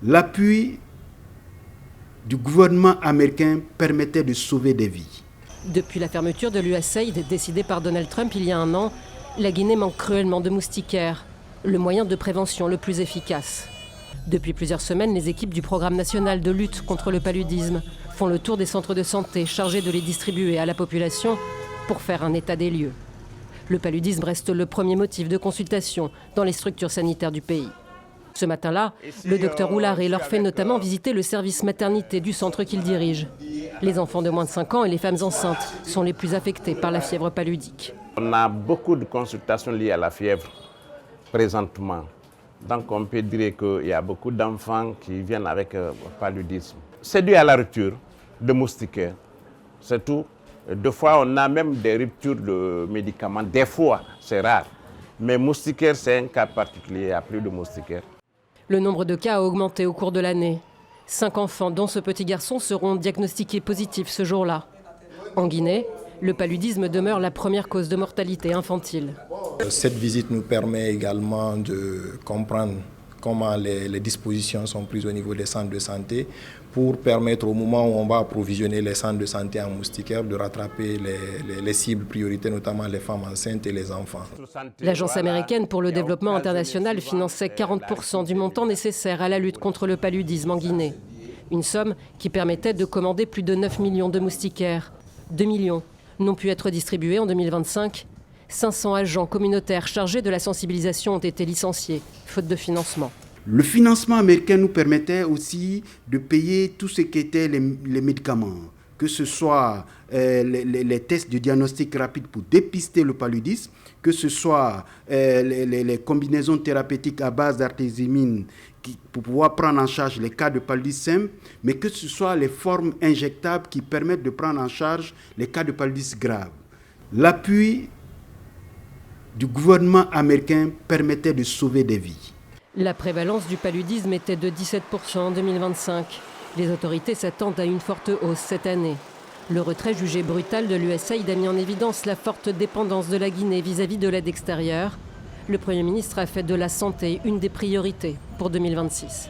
L'appui du gouvernement américain permettait de sauver des vies. Depuis la fermeture de l'USAID décidée par Donald Trump il y a un an, la Guinée manque cruellement de moustiquaires, le moyen de prévention le plus efficace. Depuis plusieurs semaines, les équipes du Programme national de lutte contre le paludisme font le tour des centres de santé chargés de les distribuer à la population pour faire un état des lieux. Le paludisme reste le premier motif de consultation dans les structures sanitaires du pays. Ce matin-là, le docteur Oularé leur fait notamment visiter le service maternité du centre qu'il dirige. Les enfants de moins de 5 ans et les femmes enceintes sont les plus affectés par la fièvre paludique. On a beaucoup de consultations liées à la fièvre présentement. Donc on peut dire qu'il y a beaucoup d'enfants qui viennent avec paludisme. C'est dû à la rupture de moustiquaires, c'est tout. Des fois, on a même des ruptures de médicaments. Des fois, c'est rare. Mais moustiquaires, c'est un cas particulier. Il n'y a plus de moustiquaires. Le nombre de cas a augmenté au cours de l'année. 5 enfants, dont ce petit garçon, seront diagnostiqués positifs ce jour-là. En Guinée, le paludisme demeure la première cause de mortalité infantile. Cette visite nous permet également de comprendre comment les dispositions sont prises au niveau des centres de santé pour permettre au moment où on va approvisionner les centres de santé en moustiquaires de rattraper les cibles prioritaires, notamment les femmes enceintes et les enfants. L'Agence américaine pour le développement international finançait 40% du montant nécessaire à la lutte contre le paludisme en Guinée. Une somme qui permettait de commander plus de 9 millions de moustiquaires. 2 millions n'ont pu être distribués en 2025. 500 agents communautaires chargés de la sensibilisation ont été licenciés, faute de financement. Le financement américain nous permettait aussi de payer tout ce qui était les médicaments, que ce soit les tests de diagnostic rapide pour dépister le paludisme, que ce soit les combinaisons thérapeutiques à base d'artésimine pour pouvoir prendre en charge les cas de paludisme simple, mais que ce soit les formes injectables qui permettent de prendre en charge les cas de paludisme grave. L'appui du gouvernement américain permettait de sauver des vies. La prévalence du paludisme était de 17% en 2025. Les autorités s'attendent à une forte hausse cette année. Le retrait jugé brutal de l'USAID a mis en évidence la forte dépendance de la Guinée vis-à-vis de l'aide extérieure. Le Premier ministre a fait de la santé une des priorités pour 2026.